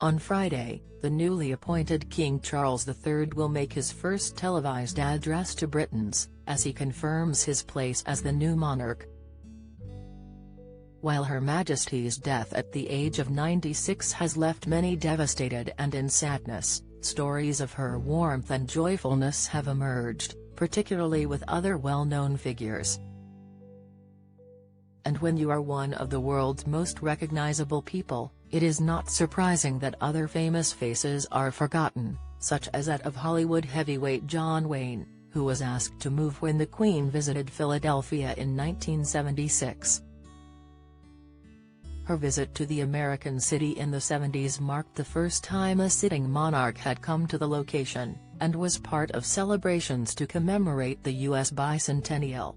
On Friday, the newly appointed King Charles III will make his first televised address to Britons, as he confirms his place as the new monarch. While Her Majesty's death at the age of 96 has left many devastated and in sadness, stories of her warmth and joyfulness have emerged, particularly with other well-known figures. And when you are one of the world's most recognizable people, it is not surprising that other famous faces are forgotten, such as that of Hollywood heavyweight John Wayne, who was asked to move when the Queen visited Philadelphia in 1976. Her visit to the American city in the 70s marked the first time a sitting monarch had come to the location, and was part of celebrations to commemorate the U.S. bicentennial.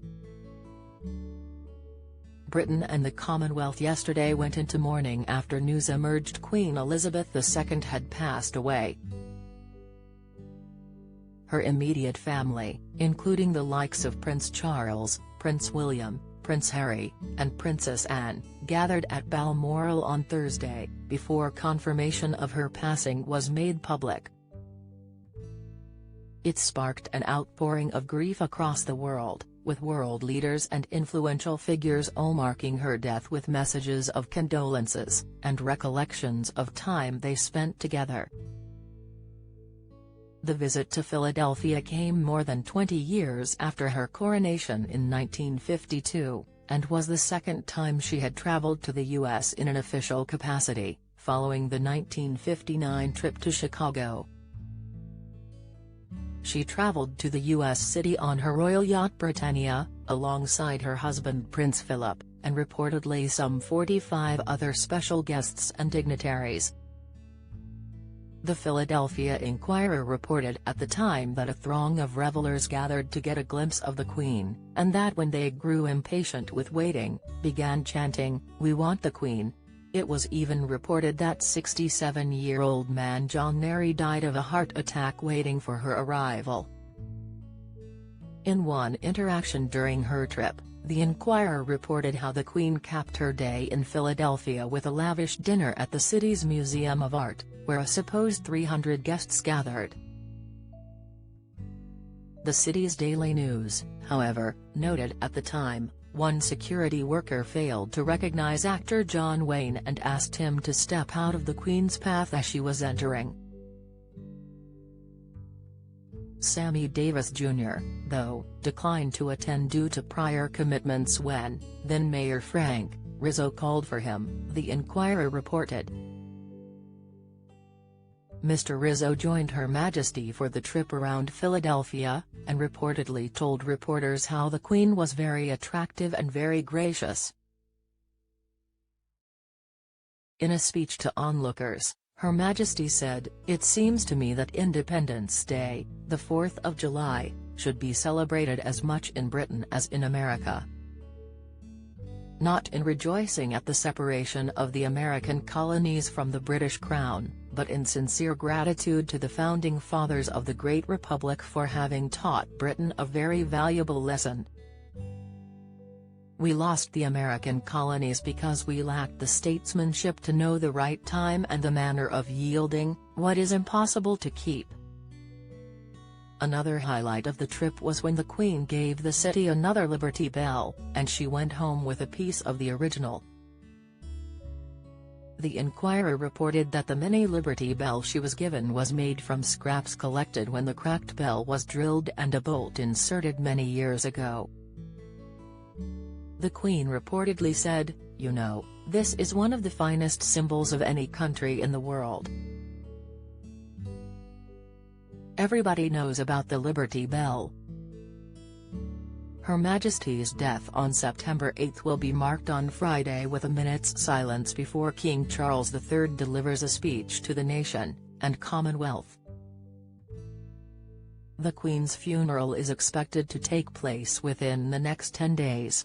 Britain and the Commonwealth yesterday went into mourning after news emerged Queen Elizabeth II had passed away. Her immediate family, including the likes of Prince Charles, Prince William, Prince Harry, and Princess Anne, gathered at Balmoral on Thursday, before confirmation of her passing was made public. It sparked an outpouring of grief across the world, with world leaders and influential figures all marking her death with messages of condolences, and recollections of time they spent together. The visit to Philadelphia came more than 20 years after her coronation in 1952, and was the second time she had traveled to the U.S. in an official capacity, following the 1959 trip to Chicago. She traveled to the U.S. city on her royal yacht Britannia, alongside her husband Prince Philip, and reportedly some 45 other special guests and dignitaries. The Philadelphia Inquirer reported at the time that a throng of revelers gathered to get a glimpse of the Queen, and that when they grew impatient with waiting, began chanting, "We want the Queen." It was even reported that 67-year-old man John Nery died of a heart attack waiting for her arrival. In one interaction during her trip, the Inquirer reported how the Queen capped her day in Philadelphia with a lavish dinner at the city's Museum of Art, where a supposed 300 guests gathered. The city's Daily News, however, noted at the time, one security worker failed to recognize actor John Wayne and asked him to step out of the Queen's path as she was entering. Sammy Davis Jr., though, declined to attend due to prior commitments when, then Mayor Frank Rizzo called for him, the Inquirer reported. Mr. Rizzo joined Her Majesty for the trip around Philadelphia, and reportedly told reporters how the Queen was very attractive and very gracious. In a speech to onlookers, Her Majesty said, "It seems to me that Independence Day, the 4th of July, should be celebrated as much in Britain as in America. Not in rejoicing at the separation of the American colonies from the British Crown, but in sincere gratitude to the founding fathers of the great republic for having taught Britain a very valuable lesson. We lost the American colonies because we lacked the statesmanship to know the right time and the manner of yielding what is impossible to keep." Another highlight of the trip was when the Queen gave the city another Liberty Bell, and she went home with a piece of the original. The Inquirer reported that the mini Liberty Bell she was given was made from scraps collected when the cracked bell was drilled and a bolt inserted many years ago. The Queen reportedly said, "You know, this is one of the finest symbols of any country in the world. Everybody knows about the Liberty Bell." Her Majesty's death on September 8 will be marked on Friday with a minute's silence before King Charles III delivers a speech to the nation and Commonwealth. The Queen's funeral is expected to take place within the next 10 days.